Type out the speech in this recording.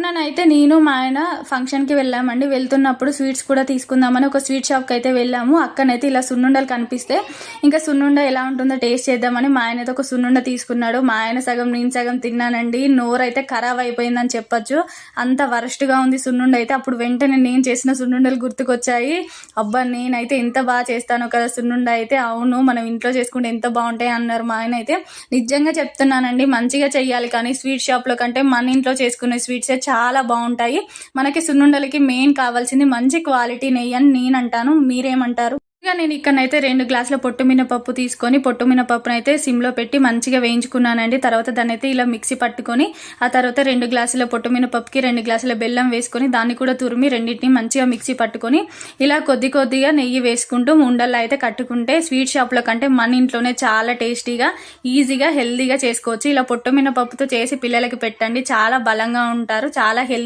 మొన్ననైతే నేను మా ఆయన ఫంక్షన్కి వెళ్ళామండి. వెళ్తున్నప్పుడు స్వీట్స్ కూడా తీసుకుందామని ఒక స్వీట్ షాప్కి అయితే వెళ్ళాము. అక్కనైతే ఇలా సున్నుండలు కనిపిస్తే ఇంకా సున్నుండ ఎలా ఉంటుందో టేస్ట్ చేద్దామని మా ఆయన అయితే ఒక సున్నుండ తీసుకున్నాడు. మా ఆయన సగం నేను సగం తిన్నానండి. నోరు అయితే ఖరాబ్ అయిపోయిందని చెప్పొచ్చు. అంత వరస్ట్గా ఉంది సున్నుండ అయితే. అప్పుడు వెంటనే నేను చేసిన సున్నుండలు గుర్తుకొచ్చాయి. అబ్బా నేనైతే ఎంత బాగా చేస్తాను కదా సున్నుండ అయితే. అవును మనం ఇంట్లో చేసుకుంటే ఎంత బాగుంటాయి అన్నారు మా ఆయన అయితే. నిజంగా చెప్తున్నానండి, మంచిగా చెయ్యాలి కానీ స్వీట్ షాప్లో కంటే మన ఇంట్లో చేసుకునే స్వీట్సే చాలా బాగుంటాయి. మనకి సున్నుండలకి మెయిన్ కావాల్సింది మంచి క్వాలిటీ నెయ్యి అని నేను అంటాను. మీరేమంటారు? ఇక నేను ఇక్కడనైతే 2 గ్లాసుల పొట్టు మినపప్పు తీసుకొని పొట్టు మినపప్పును అయితే సిమ్లో పెట్టి మంచిగా వేయించుకున్నానండి. తర్వాత దాన్ని అయితే ఇలా మిక్సీ పట్టుకొని ఆ తర్వాత 2 గ్లాసుల పొట్టు మినపప్పుకి 2 గ్లాసుల బెల్లం వేసుకొని దాన్ని కూడా తురిమి రెండింటిని మంచిగా మిక్సీ పట్టుకొని ఇలా కొద్ది కొద్దిగా నెయ్యి వేసుకుంటూ ఉండల్లో అయితే కట్టుకుంటే స్వీట్ షాప్లో కంటే మన ఇంట్లోనే చాలా టేస్టీగా ఈజీగా హెల్దీగా చేసుకోవచ్చు. ఇలా పొట్టు మినపప్పుతో చేసి పిల్లలకి పెట్టండి, చాలా బలంగా ఉంటారు, చాలా హెల్దీ.